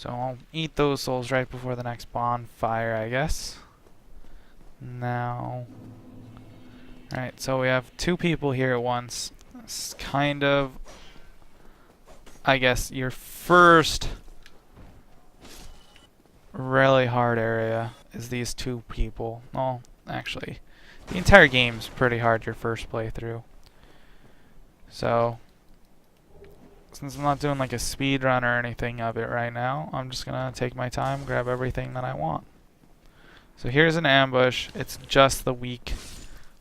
So I'll eat those souls right before the next bonfire, I guess. Now... Alright, so we have two people here at once. It's kind of, I guess, your first really hard area is these two people. Well, actually, the entire game's pretty hard your first playthrough. So, since I'm not doing like a speed run or anything of it right now, I'm just gonna take my time, grab everything that I want. So here's an ambush. It's just the weak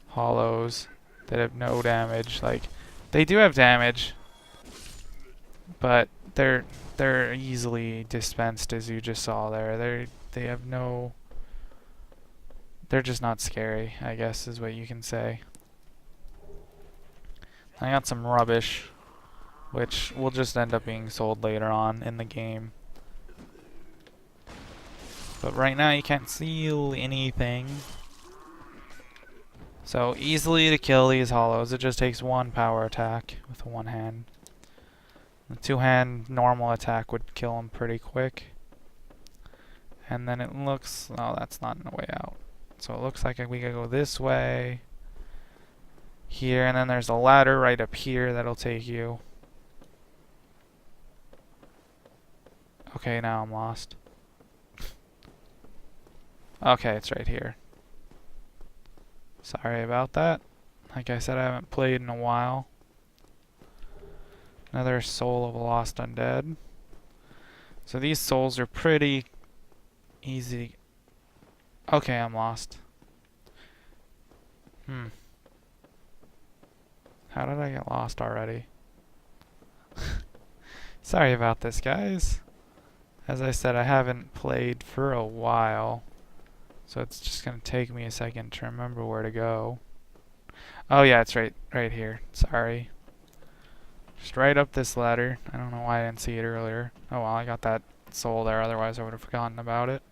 hollows that have no damage. Like, they do have damage, but they're easily dispensed, as you just saw there. They have no... They're just not scary, I guess is what you can say. I got some rubbish, which will just end up being sold later on in the game. But right now you can't steal anything. So easily to kill these hollows, it just takes one power attack with one hand. The two-hand normal attack would kill them pretty quick. And then it looks... Oh, that's not a way out. So it looks like we gotta go this way, here, and then there's a ladder right up here that'll take you. Okay, now I'm lost. Okay, it's right here. Sorry about that. Like I said, I haven't played in a while. Another soul of a lost undead. So these souls are pretty easy. Okay, I'm lost. How did I get lost already? Sorry about this, guys. As I said, I haven't played for a while, so it's just gonna take me a second to remember where to go. Oh yeah, it's right here. Sorry. Just right up this ladder. I don't know why I didn't see it earlier. Oh well, I got that soul there, otherwise I would have forgotten about it.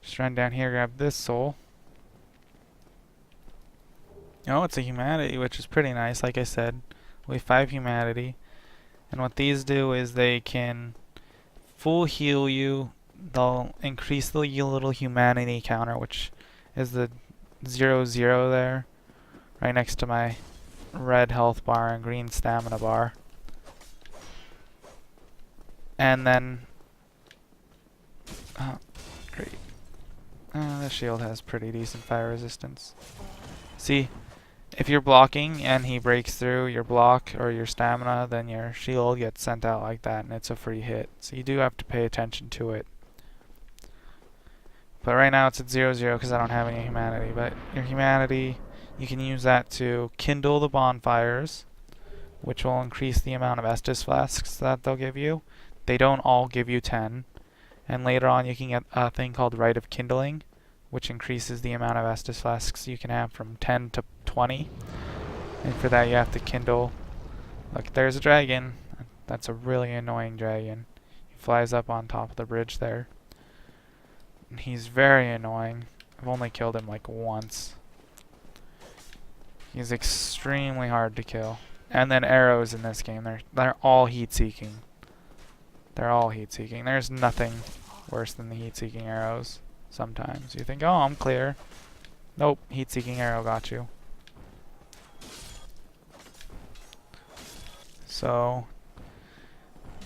Just run down here, grab this soul. Oh, it's a humanity, which is pretty nice. Like I said, we have 5 humanity. And what these do is they can full heal you. They'll increase the little humanity counter, which is the 0, 0 there, right next to my red health bar and green stamina bar. And then, oh, great. The shield has pretty decent fire resistance. See, if you're blocking and he breaks through your block or your stamina, then your shield gets sent out like that, and it's a free hit. So you do have to pay attention to it. But right now it's at 0, 0 because I don't have any humanity. But your humanity, you can use that to kindle the bonfires, which will increase the amount of Estus flasks that they'll give you. They don't all give you 10. And later on you can get a thing called Rite of Kindling, which increases the amount of Estus flasks you can have from 10 to 20. And for that you have to kindle... Look, there's a dragon. That's a really annoying dragon. He flies up on top of the bridge there. And he's very annoying. I've only killed him like once. He's extremely hard to kill. And then arrows in this game, they're all heat-seeking. They're all heat-seeking. There's nothing worse than the heat-seeking arrows. Sometimes you think, oh, I'm clear. Nope, heat-seeking arrow got you. So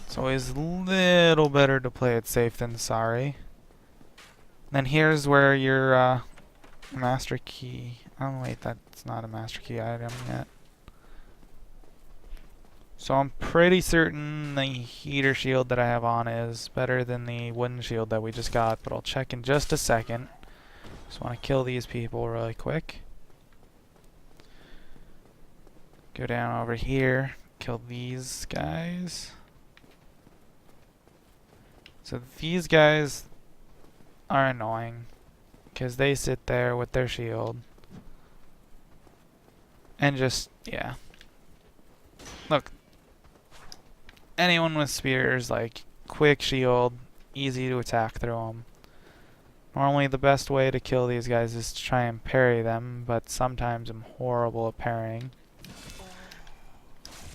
it's always a little better to play it safe than sorry. Then here's where your master key... Oh wait, that's not a master key item yet. So I'm pretty certain the heater shield that I have on is better than the wooden shield that we just got, but I'll check in just a second. Just want to kill these people really quick. Go down over here, kill these guys. So these guys are annoying because they sit there with their shield and just, yeah. Look, anyone with spears, like, quick shield, easy to attack through them. Normally the best way to kill these guys is to try and parry them, but sometimes I'm horrible at parrying.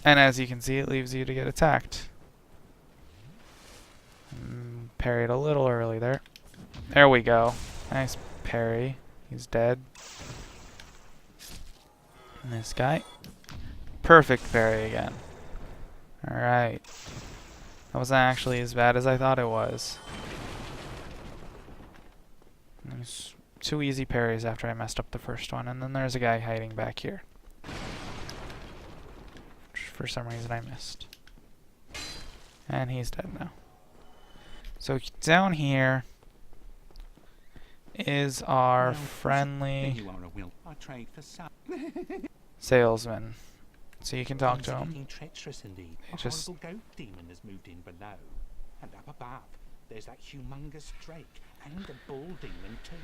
And as you can see, it leaves you to get attacked. parried a little early there. There we go. Nice parry. He's dead. And this guy. Perfect parry again. Alright. That wasn't actually as bad as I thought it was. There's 2 easy parries after I messed up the first one, and then there's a guy hiding back here. Which for some reason I missed. And he's dead now. So down here is our friendly salesman. So you can talk to him. A horrible goat demon has moved in below. And up above, there's that humongous drake and a bull demon too.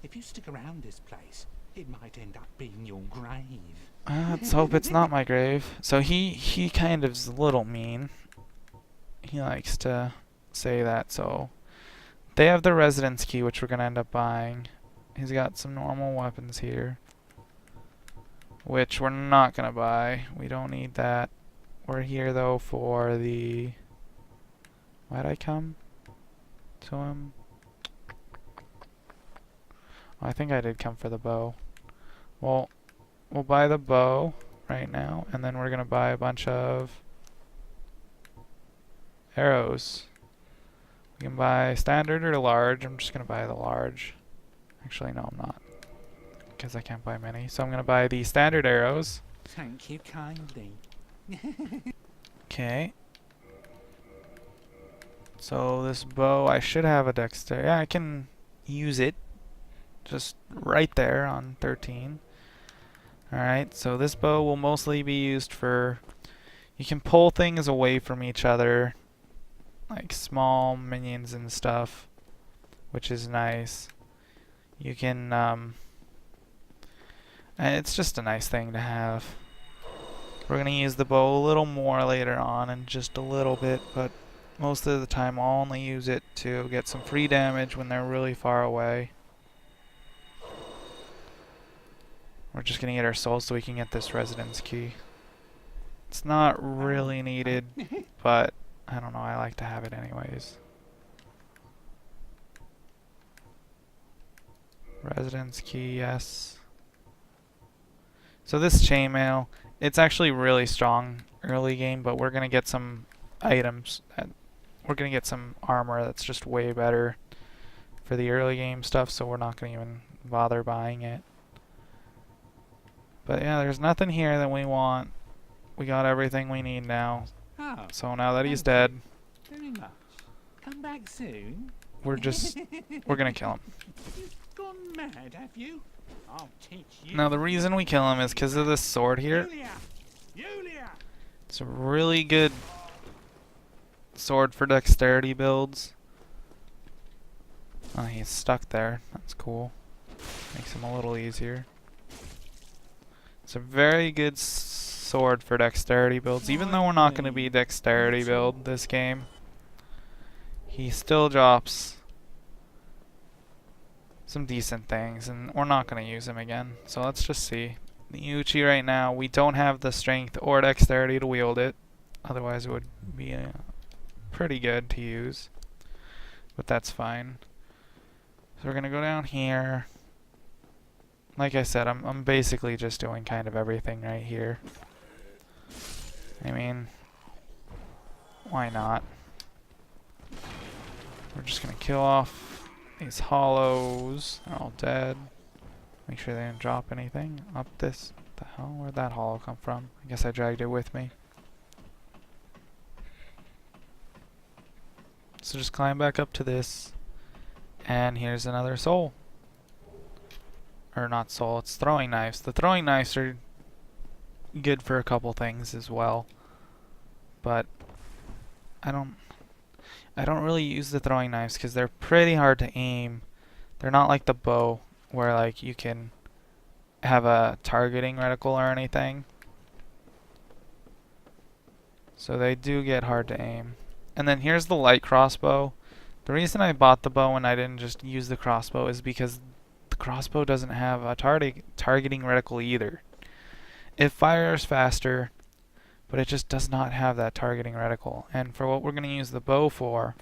If you stick around this place, it might end up being your grave. Let's hope it's not my grave. So he kind of is a little mean. He likes to say that, so they have the residence key, which we're gonna end up buying. He's got some normal weapons here, which we're not gonna buy. We don't need that. We're here though for the... Why'd I come to him? I think I did come for the bow. Well, we'll buy the bow right now, and then we're gonna buy a bunch of arrows. We can buy standard or large. I'm just gonna buy the large. Actually, no, I'm not, because I can't buy many. So I'm gonna buy the standard arrows. Thank you kindly. Okay. So this bow, I should have a dexterity. Yeah, I can use it. Just right there on 13. Alright, so this bow will mostly be used for... You can pull things away from each other, like small minions and stuff, which is nice. You can, it's just a nice thing to have. We're going to use the bow a little more later on, in just a little bit, but most of the time I'll only use it to get some free damage when they're really far away. We're just going to get our souls so we can get this residence key. It's not really needed, but I don't know, I like to have it anyways. Residence key, yes. So this chainmail, it's actually really strong early game, but we're going to get some items. We're going to get some armor that's just way better for the early game stuff, so we're not going to even bother buying it. But yeah, there's nothing here that we want. We got everything we need now. Oh, so now that he's dead, very much. Come back soon. we're gonna kill him. You've gone mad, have you? I'll teach you. Now the reason we kill him is because of this sword here. Julia! It's a really good sword for dexterity builds. Oh, he's stuck there. That's cool. Makes him a little easier. It's a very good sword for dexterity builds. Even though we're not going to be dexterity build this game, he still drops some decent things, and we're not going to use him again. So let's just see. The Uchi right now, we don't have the strength or dexterity to wield it. Otherwise it would be pretty good to use. But that's fine. So we're going to go down here. Like I said, I'm basically just doing kind of everything right here. I mean, why not? We're just gonna kill off these hollows. They're all dead. Make sure they didn't drop anything up this. What the hell? Where'd that hollow come from? I guess I dragged it with me. So just climb back up to this. And here's another soul. Or not soul, it's throwing knives. The throwing knives are good for a couple things as well. But I don't really use the throwing knives because they're pretty hard to aim. They're not like the bow where like you can have a targeting reticle or anything. So they do get hard to aim. And then here's the light crossbow. The reason I bought the bow and I didn't just use the crossbow is because the crossbow doesn't have a targeting reticle either. It fires faster, but it just does not have that targeting reticle. And for what we're going to use the bow for,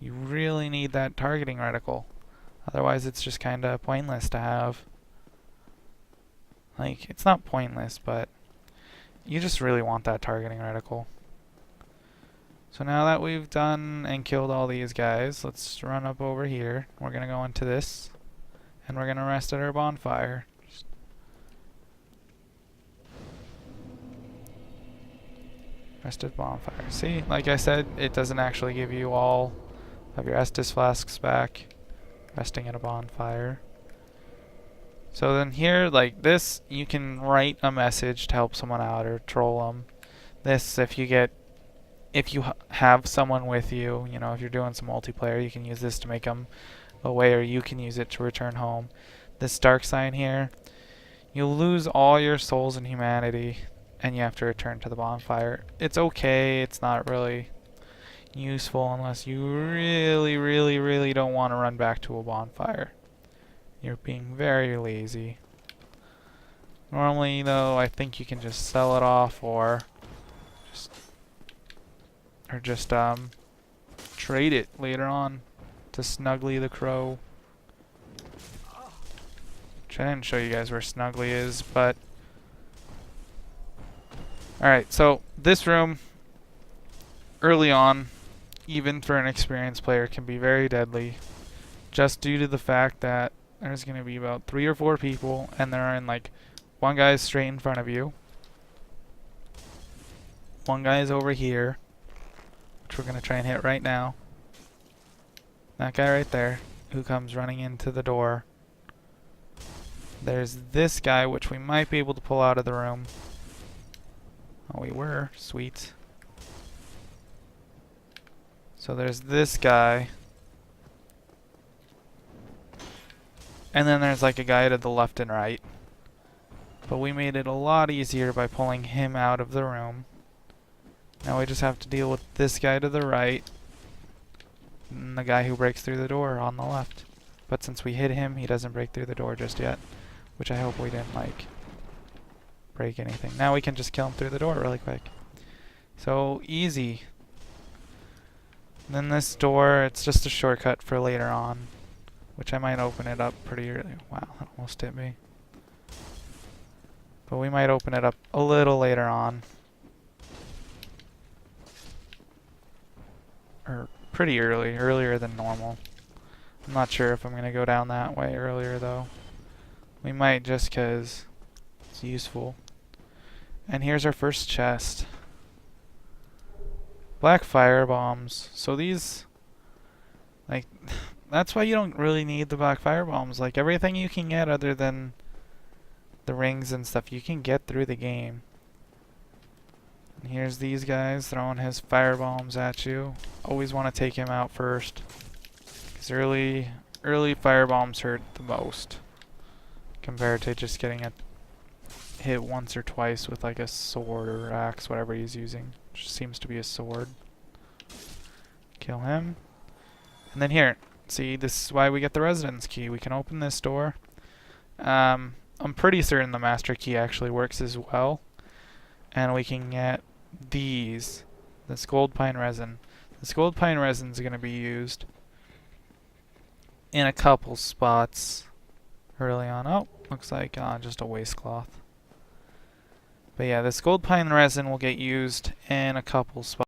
You really need that targeting reticle. Otherwise it's just kinda pointless to have. Like, it's not pointless, but you just really want that targeting reticle. So now that we've done and killed all these guys, let's run up over here. We're gonna go into this, and we're gonna rest at our bonfire. Rest at bonfire. See, like I said, it doesn't actually give you all of your Estus flasks back. Resting at a bonfire. So then here, like this, you can write a message to help someone out or troll them. This, if you have someone with you, you know, if you're doing some multiplayer, you can use this to make them away, or you can use it to return home. This dark sign here, you'll lose all your souls in humanity, and you have to return to the bonfire. It's okay, it's not really useful unless you really, really, really don't want to run back to a bonfire. You're being very lazy. Normally, though, I think you can just sell it off or just trade it later on to Snuggly the Crow. Which I didn't show you guys where Snuggly is, but alright, so this room early on, even for an experienced player, can be very deadly, just due to the fact that there's going to be about 3 or 4 people, and they're in like, one guy's straight in front of you, one guy's over here, which we're going to try and hit right now, that guy right there, who comes running into the door. There's this guy, which we might be able to pull out of the room. Oh, we were. Sweet. So there's this guy. And then there's like a guy to the left and right. But we made it a lot easier by pulling him out of the room. Now we just have to deal with this guy to the right. And the guy who breaks through the door on the left. But since we hit him, he doesn't break through the door just yet. Which I hope we didn't like break anything. Now we can just kill him through the door really quick. So easy. And then this door, it's just a shortcut for later on. Which I might open it up pretty early. Wow, that almost hit me. But we might open it up a little later on. Or pretty early, earlier than normal. I'm not sure if I'm going to go down that way earlier though. We might just because it's useful. And here's our first chest. Black fire bombs. So these, like, that's why you don't really need the black fire bombs. Like, everything you can get other than the rings and stuff, you can get through the game. And here's these guys throwing his fire bombs at you. Always want to take him out first, because early fire bombs hurt the most compared to just getting a hit once or twice with like a sword or axe, whatever he's using, which seems to be a sword. Kill him. And then here, see, this is why we get the residence key. We can open this door. I'm pretty certain the master key actually works as well. And we can get these. This gold pine resin. This gold pine resin is going to be used in a couple spots early on. Oh, looks like just a waistcloth. But yeah, this gold pine resin will get used in a couple spots.